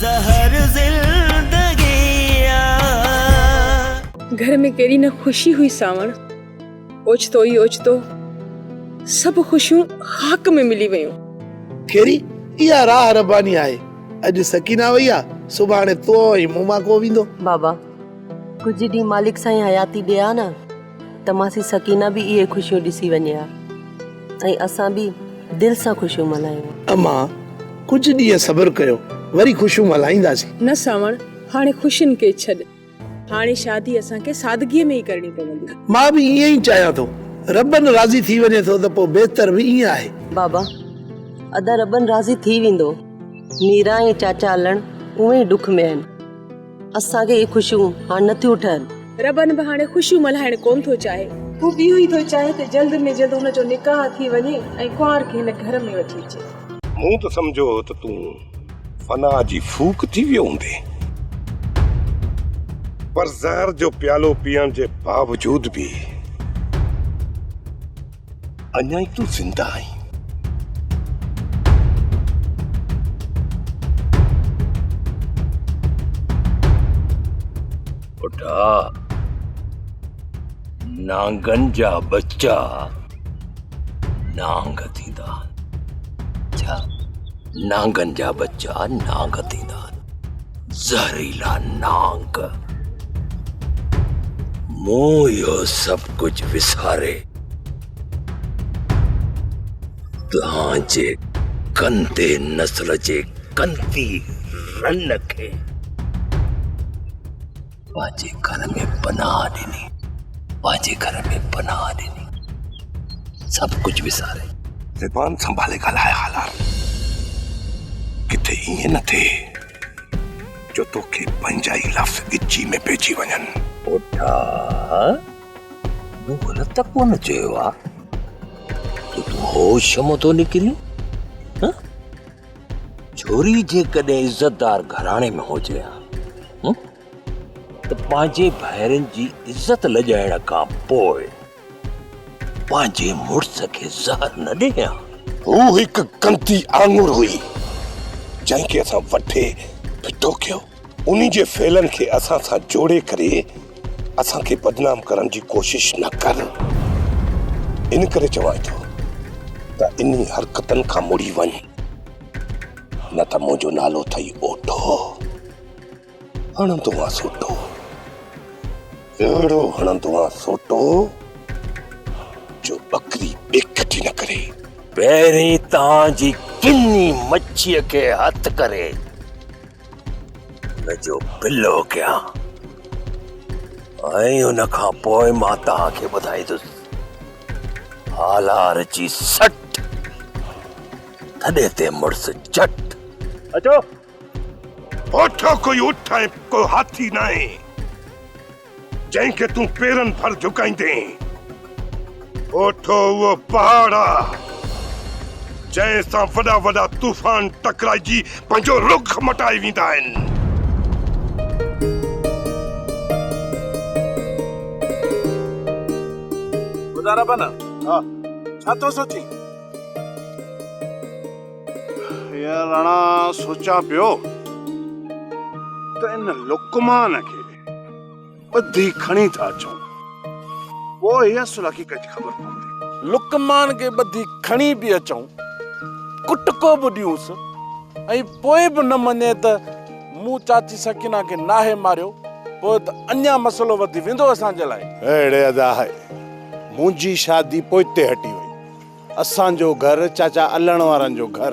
जहर जिंदगी। घर में केरी न खुशी हुई सावण, ओचितो ही ओचितो सब खुशियों खाक में मिली वयूं। केरी इहा राह रबानी आहे। अॼु सकीना वई आहे, सुभाणे तो ई मुमा को वेंदो। बाबा कुछ ॾींहं मालिक साईं हयाती ॾिया न त मासी सकीना भी इहे खुशियूं ॾिसी वञे हा ऐं असां भी दिल सां खुशियूं मल्हायूं। अम्मा कुछ ॾींहं सब्र कयो, वरी खुशियूं मल्हाईंदासीं। न सावण, हाणे खुशियुनि खे छॾ। हाणे शादी असांखे सादगीअ में ई करणी पवंदी। मां भी ईअं ई चाहियां थो। रबन राज़ी थी वञे थो त पोइ बहितर भी ईअं आहे। बाबा अदा रबन राज़ी थी वेंदो। मीरा ऐं चाचा हलण उहे ई दुख में आहिनि। असांखे इहे खुशियूं हाणे नथियूं ठहनि। रबन भी हाणे खुशियूं मल्हाइण कोन थो चाहे। हू बि इहो ई थो चाहे त जल्द में जल्द हुनजो निकाह थी वञे ऐं कुंवार खे हिन घर में वठी अचे। मूं त सम्झो त तूं फना जी फूक थी वियो हूंदे, पर ज़हर जो प्यालो पीअण जे बावजूद भी अञा ई तूं ज़िंदा आहीं। पुटा नांगन जा बच्चा नांग थींदा। छा नांगन जा बच्चा नांग थींदा, ज़हरीला नांग। मूं इहो सब कुछ विसारे तव्हांजे कंदे नस्ल जे कंदी रन खे पंहिंजे घर में पनाह ॾिनी, पंहिंजे घर में पनाह ॾिनी। सब कुछ विसारे ज़बान संभाले ॻाल्हाए हालार। किथे ईअं न थिए जो तोखे पंहिंजा ई लफ़्ज़ ॻिची में पइजी वञनि। पुठा मूं ग़लति कोन चयो आहे त तूं होश मां थो निकिरी। छोरी जेकॾहिं इज़तदार घराणे में हुजे हा त पंहिंजे भाइरनि जी इज़त लॼाइण खां पोइ पंहिंजे मुड़ुस खे ज़हर न ॾियां। हू हिकु कंती आंगुर हुई जंहिंखे असां वठे फिटो कयो। उन्ही जे फेलनि खे असां सां जोड़े करे असांखे बदनाम करण जी कोशिश न कर। इन करे चवां थो त इन्ही हरकतनि खां मुड़ी वञ, न त मुंहिंजो नालो अथई ओठो। हणंदो आहे सोटो, अहिड़ो हणंदो आहे सोटो जो बकरी बेखटी न करे। पहिरीं तव्हांजी किन्नी मच्छीअ खे हथ करे हुनजो पिल्लो कयां ऐं हुन खां पोइ मां तव्हांखे ॿुधाईंदुसि हालार जी सट थॾे ते मुड़ुस झट। अचो ओठो कोई उठ ऐं कोई हाथी न आहे जंहिंखे तूं पेरनि भर झुकाईंदे। ओठो उहो पहाड़ आहे जंहिं सां वॾा वॾा तूफ़ान टकराइजी पंहिंजो रुख मटाए वेंदा आहिनि। रबन छा थो सोची? यार राणा सोचा पियो त इन लुकमान खे ॿधी खणी था अचूं, पोइ इहा सुलाखी कजी ख़बर पवंदी। लुकमान खे ॿधी खणी बि अचूं, कुटको बि ॾियूंसि ऐं पोइ बि न मञे त मूं चाची सकीना खे नाहे मारियो, पोइ त अञा मसलो वधी वेंदो असांजे लाइ। अहिड़े अदा आहे मुंहिंजी शादी पोइते हटी वई। असांजो घर, चाचा अलण वारनि जो घर,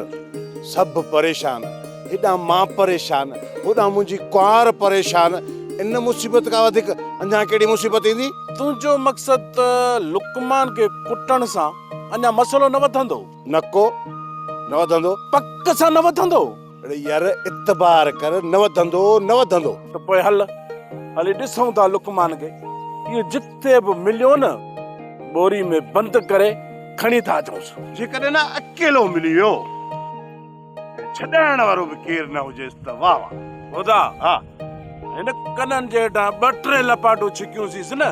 सभु परेशान। हेॾां मां परेशान, होॾां मुंहिंजी कुंवार परेशान। इन मुसीबत खां वधीक अञा कहिड़ी मुसीबत ईंदी? तुंहिंजो मक़सद त लुकमान खे कुटण सां अञा मसलो न वधंदो? नको न वधंदो, पक सां न वधंदो। अरे यार इतबार कर, न वधंदो न वधंदो। त पोइ हली ॾिसूं था लुकमान खे। इहो जिथे बि मिलियो न बोरी में बंदि करे खणी था अचूंसि। जेकॾहिं न अकेलो मिली वियो, छॾाइण वारो बि केर न हुजेसि त वाह वाह। ॿुधा, हा हिन कननि जे हेठां 2-3 लपाटूं छिकियूंसीं न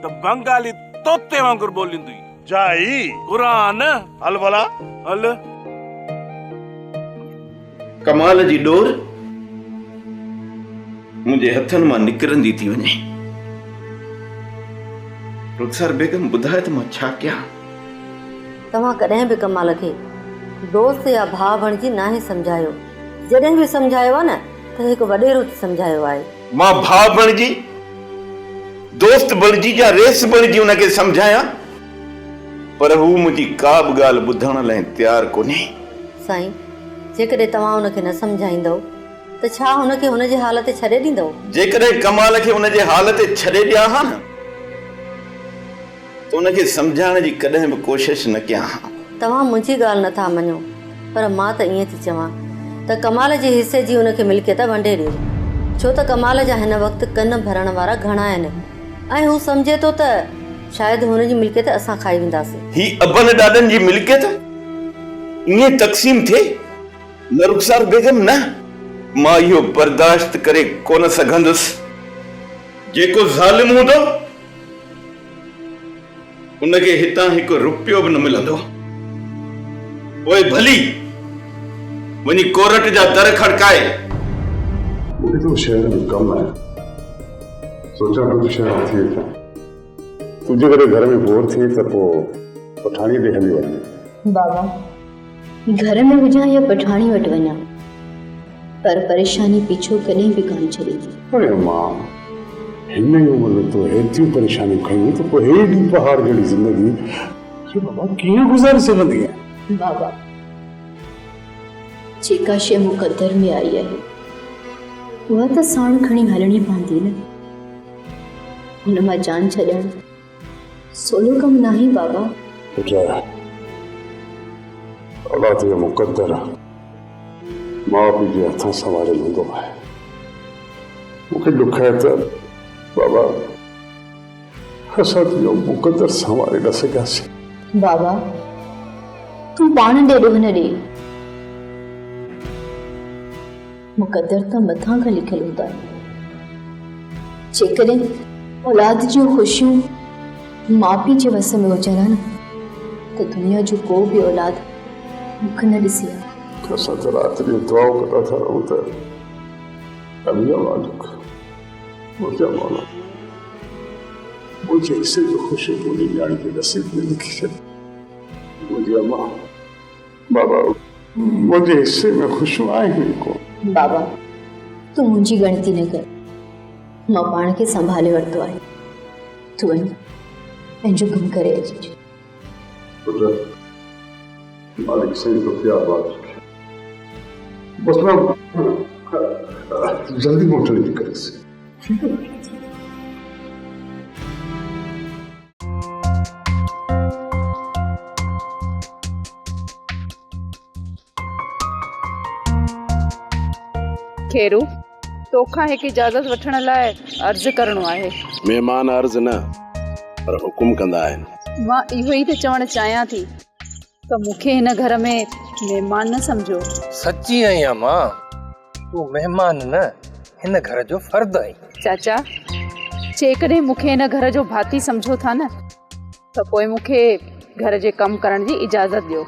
त बंगाली तोते वांगुरु बोलींदी। जाई क़ुरान हल भला हल। कमाल जी डोर मुंहिंजे हथनि मां निकिरंदी थी वञे। रुखसार बेगम ॿुधाए त मां छा कयां? तव्हां कॾहिं बि कमाल खे दोस्त या भाउ बणिजी नाहे सम्झायो। जॾहिं बि सम्झायो आहे न त हिकु वॾेरो सम्झायो आहे। मां भाउ बणिजी, दोस्त बणिजी या रेस बणिजी उनखे सम्झायां, पर हू मुंहिंजी का बि ॻाल्हि ॿुधण लाइ तयारु कोन्हे। साईं, जेकॾहिं तव्हां हुनखे न सम्झाईंदव त छा हुनखे हुनजे हाल ते छॾे ॾींदव? जेकॾहिं कमाल खे हुनजे हाल ते छॾे ॾियां हा न त हुनखे सम्झाइण जी कॾहिं बि कोशिशि न कयां हा। तव्हां मुंहिंजी ॻाल्हि नथा मञो, पर मां त ईअं थी चवां त कमाल जे हिसे जी हुनखे मिल्कियत वंडे ॾियो, छो त कमाल जा हिन वक़्तु कन भरण वारा घणा आहिनि ऐं हू सम्झे थो त शायदि हुनजी मिल्कियत असां खाई वेंदासीं। ही अबन ॾाॾनि जी मिल्कियत ईअं तक़सीम थिए? न रुखसार बेगम, न, मां इहो बर्दाश्त करे कोन सघंदुसि। जेको ज़ालिम हूंदो उनखे हितां हिकु रुपयो बि न मिलंदो। पोइ भली वञी कोर्ट जा दर खड़काए। मूंखे तो शहर में कमु आहे, सोचा पियो शहर थिए थो। तुंहिंजे करे घर में बोर थिए त पोइ पठाणी ॾे हली वञे। बाबा, घर में हुजां या पठाणी वटि वञा, पर परेशानी पीछो कॾहिं बि कान छॾींदी। अरे मां, हिन ई उमिरि में तो हेतिरियूं परेशानियूं खयूं त पोइ हेॾी पहाड़ जहिड़ी ज़िंदगी बाबा कीअं गुज़ारे सघंदी आहे? बाबा, जेका शइ मुक़दर में आई आहे उहा त साण खणी हलणी पवंदी न। हुन मां जान छॾणु सोलो कमु न आहे बाबा। बेटा, औलाद जो मुक़दर आहे, माउ पीउ जे हथां संभाले हूंदो आहे। मूंखे दुख आहे त बाबा असां तुंहिंजो मुक़दर संभाले न सघियासीं। बाबा, तूं पाण ॾे ॾोह न ॾे, मुक़दर त मथां खां लिखियलु हूंदा आहिनि। जेकॾहिं औलाद जूं ख़ुशियूं माउ पीउ जे वस में हुजनि हा न त दुनिया जो को बि औलाद मुख न ॾिसी आहे। असां त राति ॾींहुं दुआऊं कंदा था रहूं त अमिया मालिक, मुंहिंजा मौला, मुंहिंजे हिसे जो ख़ुशी मुंहिंजी न्याणी खे नसीब में लिखी छॾ। मुंहिंजी अम्मा, बाबा, मुंहिंजे हिसे में ख़ुशियूं आहिनि कोन। बाबा, तूं मुंहिंजी गणती न कर, मां पाण खे संभाले वरितो आहे। तूं वञ, पंहिंजो कमु करे अचिजे। मालिक सही तो क्या बात है, बस मैं जल्दी मोटने की करे से। ठीक है। खेरू, तोखां हिकु इजाज़त वठण लाइ अर्ज़ करणो आहे। महिमान अर्ज़ न पर हुकुम कंदा आहिनि। मां इहो ई त चवणु चाहियां थी त मूंखे हिन घर में महिमान न सम्झो। सच्ची आहियां मां, तूं महिमान न, हिन घर जो फर्द आई। चाचा, जेकॾहिं मूंखे हिन घर जो भाती सम्झो था न त पोइ मूंखे घर जे कमु करण जी इजाज़त ॾियो।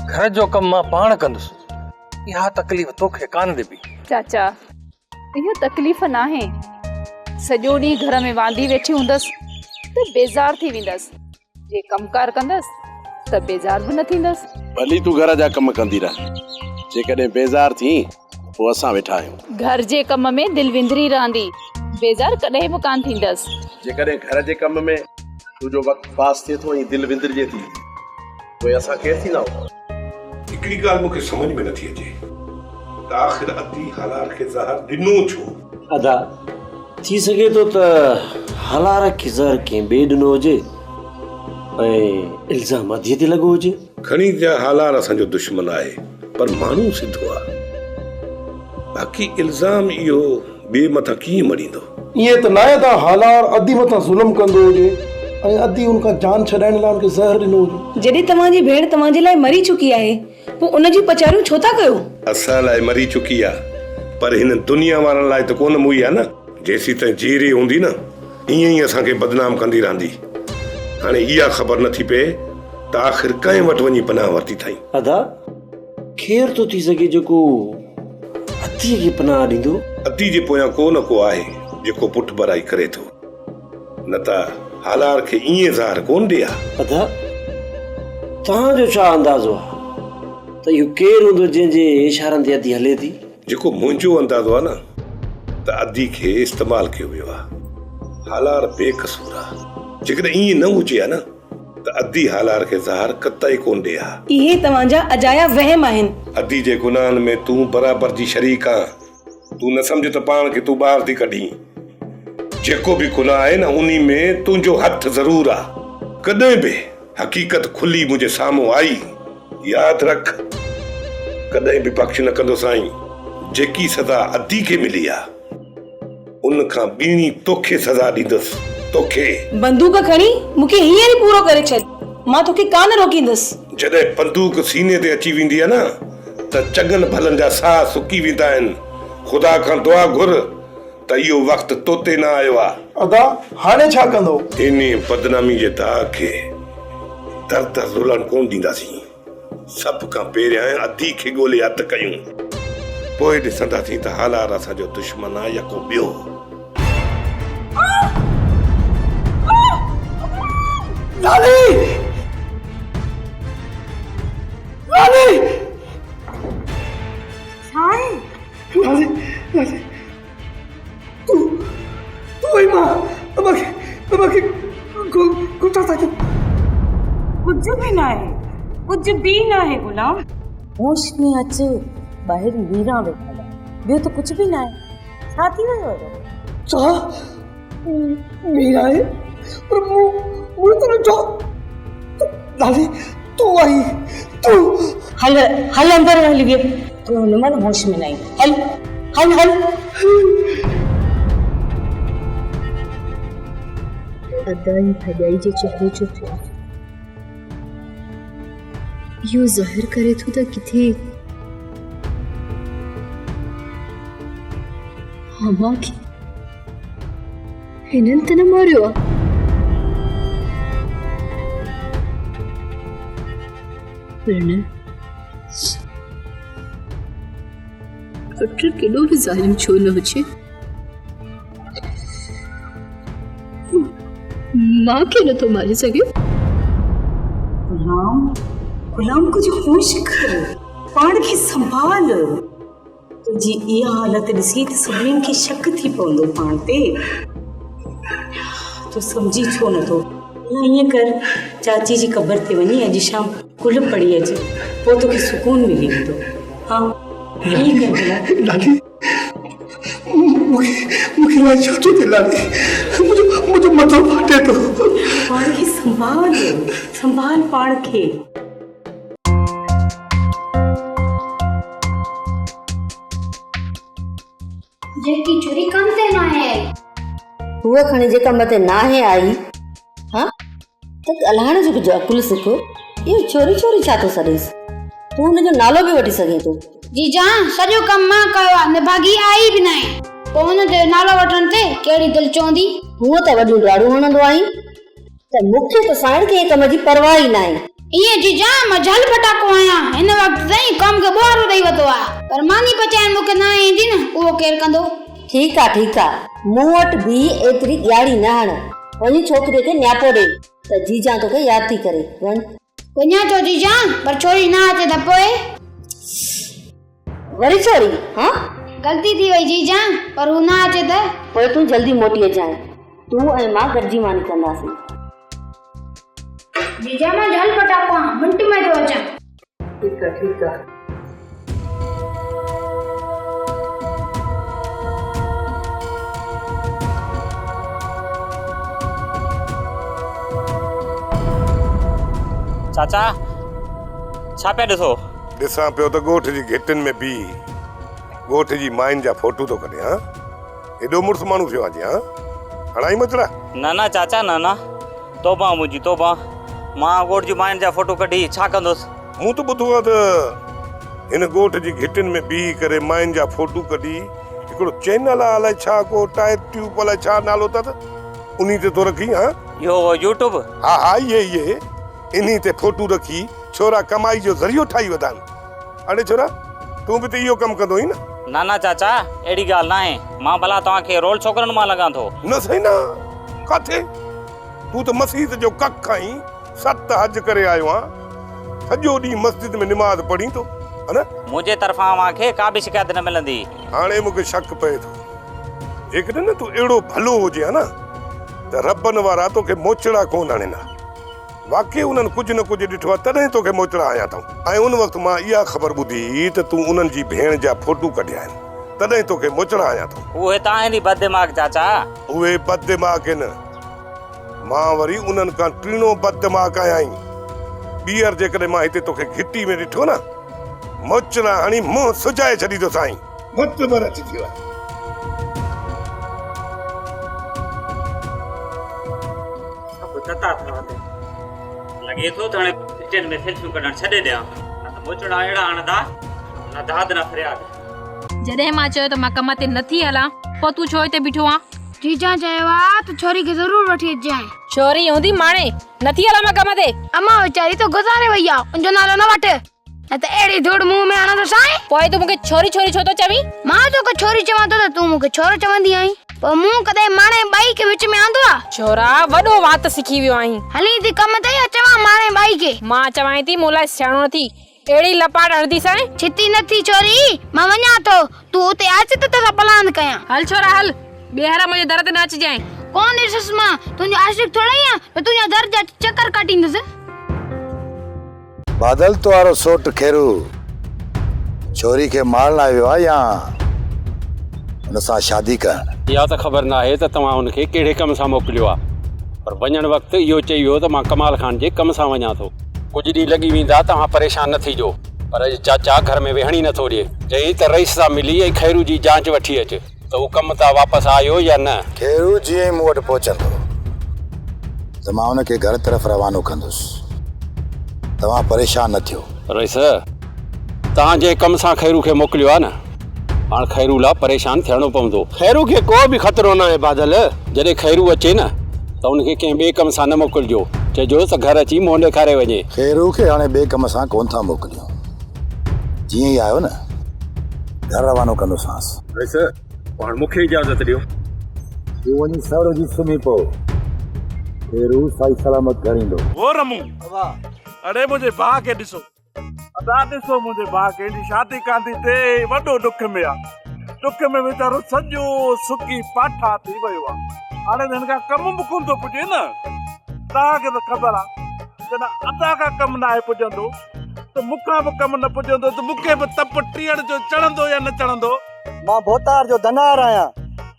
घर जो कमु मां पाण कंदुसि, इहा तकलीफ़ तोखे कान देबी। चाचा, इहो तकलीफ़ न आहे। सॼो ॾींहुं घर में वांदी वेठी हूंदसि त बेज़ार थी वेंदसि, जे कमकार कंदसि त बेज़ार बि न थींदसि। भली तूं घर जा कम कंदी रह, जेकॾहिं बेज़ार थी पोइ असां वेठा आहियूं। घर जे कम में दिलि विंदरी रहंदी, बेज़ार कॾहिं बि कान थींदसि। जेकॾहिं घर जे कम में तुंहिंजो वक़्तु पास थिए थो ऐं दिलि विंदरिजे थी, पोइ असां केरु थींदा आहियूं? हिकिड़ी ॻाल्हि मूंखे सम्झ में नथी अचे त आख़िर अती हलार खे ज़हर ॾिनो छो? अदा थी सघे थो त हलार खे ज़हर कंहिं ॿिए ॾिनो हुजे ऐं इल्ज़ाम अधीअ ते लॻो हुजे। खणी जा हलार असांजो दुश्मन आहे, पर माण्हू सिधो आहे। बाक़ी इल्ज़ाम इहो ॿिए मथां कीअं मरींदो? ईअं त न आहे त हालार अधी मथां ज़ुल्म कंदो हुजे ऐं अधी उनखां जान छॾाइण लाइ उनखे ज़हर ॾिनो हुजे। जॾहिं तव्हांजी भेण तव्हांजे लाइ मरी चुकी आहे, पोइ उनजी पचारियूं छो था कयो? असां लाइ मरी चुकी आहे, पर हिन दुनिया वारनि लाइ त कोन मुई आहे न। जेसी ताईं जीरी हूंदी न, ईअं ई असांखे बदनाम कंदी रहंदी। हाणे इहा ख़बर नथी पए त आख़िर कंहिं वटि वञी पनाह वरिती अथई। अदा खेर तो थी सघे जेको हथ अतीअ खे पनाह ॾींदो? अती जे पोयां को न को आहे जेको पुठ भराई करे थो, न त हालार खे ईअं ज़ाहिर कोन ॾे हा। अदा तव्हांजो छा अंदाज़ो आहे त इहो केरु हूंदो जंहिंजे इशारनि ते अदी हले थी? जेको मुंहिंजो अंदाज़ो आहे न त अदी खे इस्तेमालु कयो वियो आहे। हालार बेकसूर आहे। जेकॾहिं ईअं न हुजे हा न त अदी हालार खे ज़ाहिर कतई कोन ॾे हा। इहे तव्हांजा अजाया वहम आहिनि। अदी जे गुनाहनि में तूं बराबर जी शरीक आं। तूं न सम्झ त पाण खे तूं ॿाहिरि थी कढी। जेको बि गुनाह आहे न उन्ही में तुंहिंजो हथ ज़रूर आहे। कॾहिं बि हक़ीक़त खुली मुंहिंजे साम्हूं आई, यादि रख, कॾहिं बि बख़्श न कंदो साईं। जेकी सज़ा अदी खे मिली आहे उन खां ॿीणी तोखे सज़ा ॾींदुसि। तोखे बंदूक खणी मूंखे हींअर ई पूरो करे छॾ, मां तोखे कान रोकींदुसि। जॾहिं बंदूक सीने ते अची वेंदी आहे न त चङनि भलनि जा साह सुकी वेंदा आहिनि। ख़ुदा खां दुआ घुर त इहो वक़्तु तोते न आयो आहे। अदा हाणे छा कंदो? इन बदनामी जे दाग खे दर दर रुलण कोन ॾींदासीं। सभ खां पहिरियां अदी खे ॻोल्हे हथ कयूं, पोइ ॾिसंदासीं त हालार असांजो दुश्मन आहे या को ॿियो। लाली लाली लाली लाली तू आई मां अबाके कुछ था कुछ भी ना है, कुछ भी ना है गुलाम। होश में अच, ॿाहिरि वीरा वेठल आहे, ॿियो त कुझु बि न आहे। छा थी वियो? छा मीरा आहे? पर मुझे तो जो लाली तू आई, तू हल हल अंदर हल गए, तू हुनमन होश में नहीं। हल हल हल। अदाई भॼाई जे चेहरे जो थियो इहो ज़ाहिर करे थो त किथे हमा खे हिननि त न मारियो आहे। पर न, डॉक्टर केॾो बि ज़ालिम छो न हुजे, मां खे नथो मारे सघियो। गुलाम कुछ होश कर, पाण खे संभाल। तुंहिंजी इहा हालत ॾिसी त सभिनीनि खे शक थी पवंदो पाण ते। तूं सम्झी छो नथो? ईअं कर, चाची जी क़बर ते वञी अॼु शाम कुल पढ़ी अच, पोइ तोखे सुकून मिली वेंदो। हाँ ईअं कर लाली, मुझे छा थो थिए लाली? मुझे मथो फाटे थो। पाण खे संभाल, संभाल पाण खे। जेकी चोरी कम ते ना है उहा खणी जेका मते नाहे आई। हाँ त ॻाल्हाइण जो कुझु अकुल सिखो। इहो चोरी चोरी छा थो सॾेसि? तूं हुनजो नालो बि वठी सघीं थो। जीजा सॼो कम मां कयो आहे, निभागी आई बि न आहे, पोइ हुनजो नालो वठण ते कहिड़ी दिलि चवंदी? हूअं त वॾियूं ॾाढो हणंदो आहीं, त मूंखे त साइण खे कम जी परवाह ई न आहे। ईअं जीजा मां झल पटाको आहियां, हिन वक़्तु ताईं कम खे ॿुहारो ॾेई वरितो आहे, पर मानी पचाइण मूंखे न ईंदी न, उहो केरु कंदो? ठीकु आहे, मूं वटि बि एतिरी ॻाढ़ी न हण। वञी छोकिरीअ खे न्यापो ॾे त जीजा तोखे यादि थी करे। वञा थो जीजा, पर छोरी न अचे त पोइ? वरी छोरी? हाँ ग़लती थी वई जीजा, पर हू न अचे त पोइ तूं जल्दी मोटी अचां, तूं ऐं मां गॾिजी मानी कंदासीं। जीजा मां झल पटाको आहियां, मिंट में थो अचां। ठीकु आहे, ठीकु आहे। चाचा छा पिया ॾिसो? ॾिसां पियो त ॻोठ जी घिटिन में बि ॻोठ जी माइन जा फोटू थो कढे। हाँ एॾो मुड़ुस माण्हू थियो आहे? हाँ हणाई मचड़ा? न चाचा न, तोबा मुंहिंजी तोबा, मां ॻोठ जी माइन जा फोटो कढी छा कंदुसि? मूं त ॿुधो आहे त हिन ॻोठ जी घिटिन में बीह करे माइन जा फोटू कढी हिकिड़ो चैनल आहे, अलाए छा को टायर ट्यूब अलाए छा नालो अथसि, उन्ही ते तो रखी। हाँ यो यूट्यूब? हाँ ये इन्ही ते फोटू रखी छोरा कमाई जो ज़रियो ठाही वधान। अड़े छोरा तूं भी तो इहो कम कंदो ही न? ना ना चाचा एड़ी गाल ना है मां भला तव्हांखे रोल छोकरन मां लगा थो न सही ना काथे तू तो मस्जिद जो कख खाई 7 हज करे आयो आ सॼो ॾींहुं मस्जिद में निमाज़ पढ़ी तो है ना मुझे तरफा मांखे का भी शिकायत न मिलंदी हाणे मूंखे शक पए थो जेकॾहिं न तूं अहिड़ो भलो हुजे हा न त रबनि वारा तोखे मोचड़ा कोन आणींदा वाकई उन्हनि कुझु न कुझु ॾिठो आहे तॾहिं तोखे मोचड़ा आया अथऊं ऐं उन वक़्तु मां इहा ख़बर ॿुधी त तूं उन्हनि जी भेण जा फोटू कढिया आहिनि तॾहिं तोखे मोचड़ा आया अथऊं उहे तव्हां बददिमाग़ चाचा उहे बददिमाग़ आहिनि मां वरी उन्हनि खां टीणो बददिमाग़ आहियां ॿीहर जेकॾहिं मां हिते तोखे घिटी में ॾिठो न मोचड़ा हणी मुंहुं सुजाए छॾींदो साईं मत बर अची थी वञे लगे तो थाने किचन में सेल्फियूं कढण छॾे ॾियां न त मोचड़ा अहिड़ा हणंदा न दाद न फरियाद जॾहिं मां चयो त मां कम ते नथी हलां पोइ तूं छो हिते बीठो आ जीजा चयो आहे त छोरी खे ज़रूर वठी अचांइ छोरी हूंदी माणे नथी हलां मां कम ते अम्मा वीचारी तो गुज़ारे वई आहे उनजो नालो न वठ न त अहिड़ी धूड़ मुंह में हणंदो साईं पोइ तूं मूंखे छोरी छोरी छो थो चवीं मां तोखे छोरी चवां थो त तूं मूंखे छोरो चवंदी आहीं पर मूं कॾहिं माणे बाई के विच में आंदो आहे छोरा वॾो वात सिखी वियो आहीं हली थी कम ते या चवां माणे बाई के मां चवां थी मूं लाइ सियाणो नथी एड़ी लपाट हणदी साईं छिती नथी छोरी मां वञा थो तूं उते अच त तोसां प्लान कयां हल छोरा हल ॿीहर मुंहिंजे दर ते न अचिजांइ कौन ॾिसस मां तुंहिंजो आशिक थोड़ा ई आहे त तुंहिंजा दर जा चक्कर काटींदुसि बादल तो वारो सोट खेरू छोरी के माल आयो आ या उन सां शादी करण इहा त ख़बर न आहे त तव्हां उनखे कहिड़े कम सां मोकिलियो आहे पर वञण वक़्तु इहो चई वियो त मां कमाल खान जे कम सां वञा थो कुझु ॾींहं लॻी वेंदा तव्हां परेशान न थीजो पर चाचा घर में वेहण ई नथो ॾिए चई त रईस सां मिली ऐं खैरू जी जांच वठी अचे त हू कम तां वापसि आयो या न खेरू जीअं ई मूं वटि पहुचंदो त मां उनखे घर तरफ़ रवानो कंदुसि तव्हां परेशान न थियो रईस तव्हां जे कम सां खैरू खे मोकिलियो आहे न हाणे खैरू लाइ परेशान थियणो पवंदो खैरू खे को बि ख़तरो न आहे बादल जॾहिं खैरू अचे न त उनखे कंहिं ॿिए कम सां न मोकिलिजो चइजो त घर अची मुंहुं ॾेखारे वञे खैरू खे हाणे ॿिए कम सां कोन था मोकिलियूं जीअं ई आयो न घर रवानो कंदोसांसि रईस हाणे मूंखे इजाज़त ॾियो तूं वञी सवरो जी सुम्ही पओ खैरू सही सलामत घर ईंदो वो रमू अरे मुंहिंजे भाउ खे ॾिसो अदा ॾिसो मुंहिंजे भाउ खे शादी कांदी ते वॾो दुख में आहे दुख में वीचारो सॼो सुकी पाठा थी वियो आहे हाणे हिन खां कम बि कोन थो पुॼे न तव्हांखे त ख़बर आहे जॾहिं अदा खां कमु न आहे पुॼंदो त मूंखां बि कमु न पुॼंदो त मूंखे बि तप टीअण जो चढ़ंदो या न चढ़ंदो मां भोतार जो धनार आहियां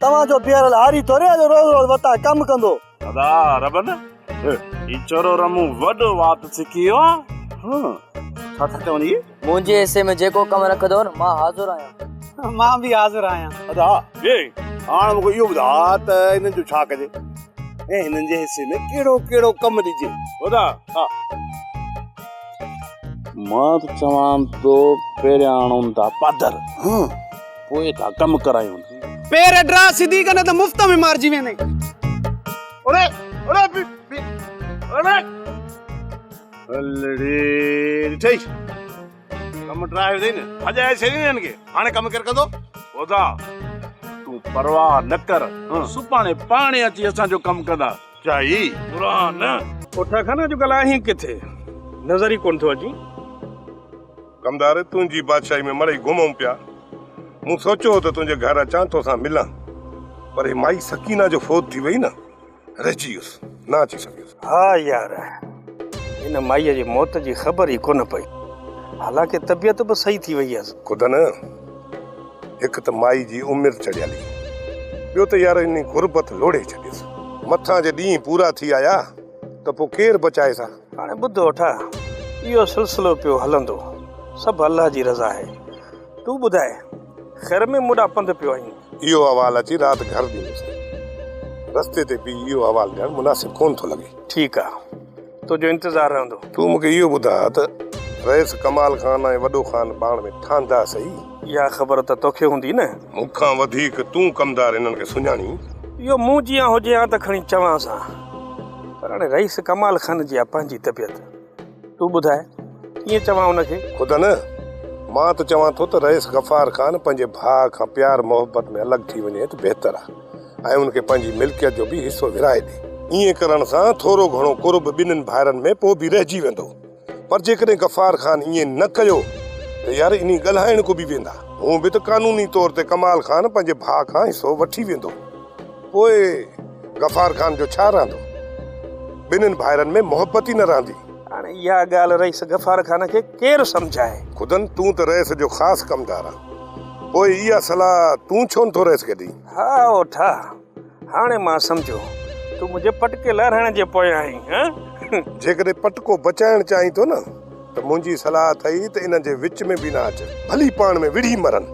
तव्हांजो बीहरल हारी थोरे रोज़ रोज़ वता कमु कंदो अदा रबन ही चोरो रमू वॾो वात सिखी वियो आहे छा था चवनि मुंहिंजे हिसे में जेको कमु रखंदो न मां हाज़ुर आहियां मां बि हाज़ुर आहियां अदा ये हाणे मूंखे इहो ॿुधा त हिननि जो छा कजे ऐं हिननि जे हिसे में कहिड़ो कहिड़ो कमु ॾिजे ॿुधा हा मां त चवां थो पहिरियां आणूं था पादर पोइ था कमु करायूं पेर ड्रा सिधी कने त मुफ़्त में मारिजी वेंदे ओरे ओरे ओरे अलड़ी ठई कम ड्राइव दे न अजाए छरी न के हाने कम कर कंदो ओदा तू परवाह न कर सुपाणे पाणे अची असां जो कम कंदा चाही पुरान कोठा खाना जो गला ही किथे नज़र ही कोन थो अची कमदार तुंहिंजी बादशाही में मड़ई घुमूं पिया मूं सोचियो त तुंहिंजे घर अचां तोसां मिलां पर ही माई सकीना जो फोत थी वई न रहिजी वियुसि न अची सघियुसि हा यार इन माईअ जी मौत जी ख़बर ई कोन पई हालांकि तबियत बि सही थी वई आहे ख़ुदा न हिकु त माई जी उमिरि चढ़ियल ॿियो त यार इन गुरबत लोड़े छॾियुसि मथां जे ॾींहं पूरा थी आया त पोइ केरु बचाए सा हाणे ॿुधो वठा इहो सिलसिलो पियो हलंदो सभु अल्लाह जी रज़ा आहे तूं ॿुधाए ख़ैर में मुॾा पंधु पियो आहीं इहो अहवाल अची राति घर ॾींदुसि रस्ते ते बि इहो अहवाल ॾियणु मुनासिब कोन थो लॻे ठीकु आहे तुंहिंजो इंतज़ारु रहंदो तूं मूंखे इहो ॿुधा त रईस कमाल खान ऐं वॾो खान पाण में ठहंदा सही इहा ख़बर त तोखे हूंदी न मूंखां वधीक तूं कमदार हिननि खे सुञाणी इहो मूं जीअं हुजे हा त खणी चवांसि हा पर हाणे रईस कमाल खान जी आहे पंहिंजी तबियत तूं ॿुधाए कीअं चवां हुनखे ख़ुदा न मां त चवां थो त रईस गफ़ार ख़ान पंहिंजे भाउ खां प्यार मोहब्बत में अलॻि थी वञे त बहितर आहे ऐं उनखे पंहिंजी मिल्कियत जो बि हिसो विराए ॾे। ईअं करण सां थोरो घणो कुर्ब ॿिन्हिनि भाइरनि में पोइ बि रहिजी वेंदो। पर जेकॾहिं गफ़ार ख़ान ईअं न कयो त यार इन ॻाल्हाइण को बि वेंदा। हूं बि त कानूनी तौर ते कमाल ख़ान पंहिंजे भाउ खां हिसो वठी वेंदो। पोइ गफ़ार ख़ान जो छा रहंदो? ॿिन्हिनि भाइरनि में मोहब्बत ई न रहंदी। हाणे इहा ॻाल्हि रईस गफ़ार ख़ान खे केरु सम्झाए? खुदन तूं त रईस जो ख़ासि कमदार आहे, पोइ इहा सलाह तूं छो नथो रईस खे ॾेई? हा ओठा, हाणे मां सम्झो तूं मुंहिंजे पटके लाहिण जे पोयां आहीं। जेकॾहिं पटको बचाइण चाहीं थो न त मुंहिंजी सलाह अथई त इन जे विच में बि न अच, भली पाण में विढ़ी मरनि।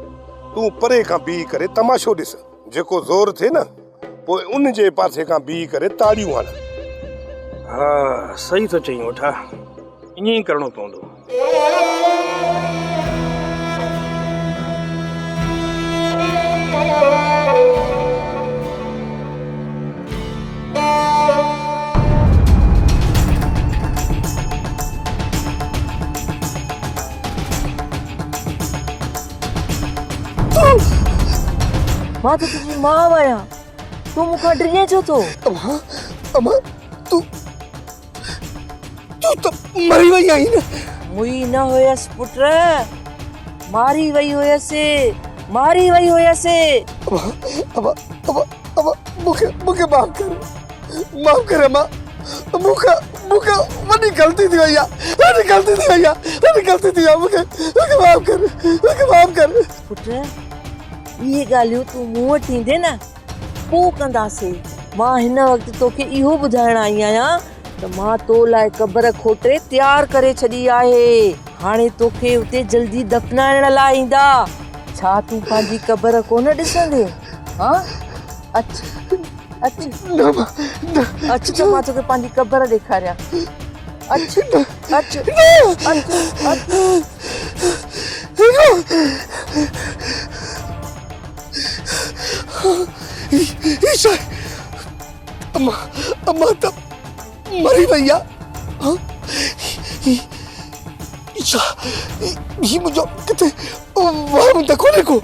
तूं परे खां बीह करे तमाशो ॾिस, जेको ज़ोर थिए न पोइ उन जे पासे खां बीह करे ताड़ियूं हण। हा सही थो चईं ओठा, ईअं ई करिणो पवंदो। मां त तुंहिंजी माउ आहियां, तूं मूंखां डिॼे छो थो? अमा तूं त मरी वई आहीं न। मुई न हुयसि पुट, मारी वई हुयसि, मारी वई हुयसि। मूंखे माफ़ कर अमा, मूंखे वॾी गलती थी वई आहे, मूंखे माफ़ कर। पुट इहे ॻाल्हियूं तूं मूं वटि ईंदे न पोइ कंदासीं। मां हिन वक़्तु तोखे इहो ॿुधाइण आई आहियां त मां तो लाइ क़बर खोटे तयार करे छॾी आहे। हाणे तोखे उते जल्दी दफ़नाइण लाइ ईंदा। छा तूं पंहिंजी क़बर कोन ॾिसंदे? हा अच त मां तोखे पंहिंजी क़बर ॾेखारियां। अच अम्मा त मरी वई आहे। ही मुंहिंजो किथे वाम त कोन्हे को।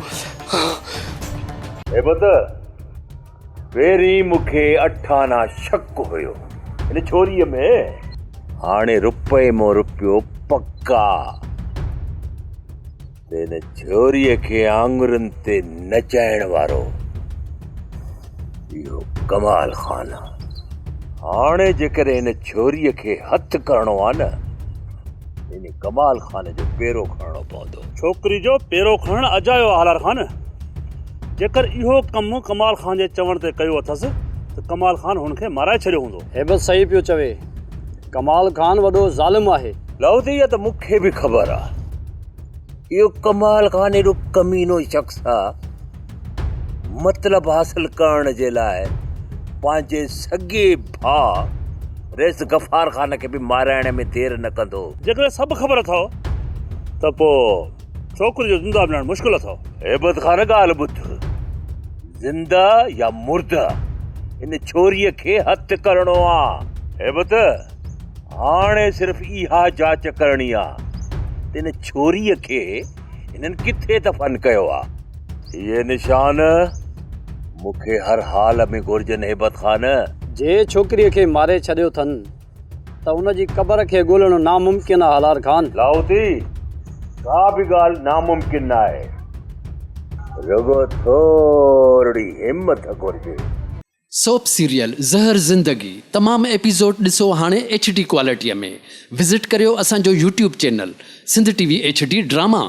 पहिरीं मूंखे अठाना शक हुयो हिन छोरीअ में, हाणे रुपए मो रुपयो पक्का। हिन छोरीअ खे आङुरनि ते नचाइण वारो इहो कमाल ख़ान आहे। हाणे जेकॾहिं हिन छोरीअ खे हथु करणो आहे न, हिन कमाल ख़ान जो पेरो खणणो पवंदो। छोकिरी जो पेरो खणणु अजायो आहे हलार ख़ान। जेकर इहो कमु कमाल ख़ान जे चवण ते कयो अथसि त कमाल ख़ान हुनखे माराए छॾियो हूंदो। हे बि सही पियो चवे, कमाल ख़ान वॾो ज़ालिम आहे। लाहौती त मूंखे बि ख़बर आहे, इहो कमाल ख़ान एॾो कमीनो शख़्स आहे, मतिलब हासिल करण जे लाइ पंहिंजे सॻे भाउ रईस गफ़ार ख़ान खे बि माराइण में देरि न कंदो। जेकॾहिं सभु ख़बर अथव त पोइ छोकिरी जो ज़िंदा मिलणु मुश्किल अथव। हेबत ख़ान ॻाल्हि ॿुध, ज़िंदा या मुर्दा इन छोरीअ खे हथु करणो आहे। हेबत हाणे सिर्फ़ इहा जांच करणी आहे इन छोरीअ खे हिननि किथे दफ़न कयो आहे। इहे निशान मूंखे हर हाल में घुर्जनि। हेबत ख़ान जे छोकिरीअ खे मारे छॾियो अथनि त हुनजी क़बर खे ॻोल्हणु नामुमकिन आहे हलार ख़ान। लाहौती का बि ॻाल्हि नामुमकिन आहे, रुगो थोरी हिम्मत घुर्जे। सोप सीरियल ज़हर ज़िंदगी तमामु एपिसोड ॾिसो हाणे HD क्वालिटीअ में। विज़िट करियो असांजो YouTube channel Sindh TV HD drama.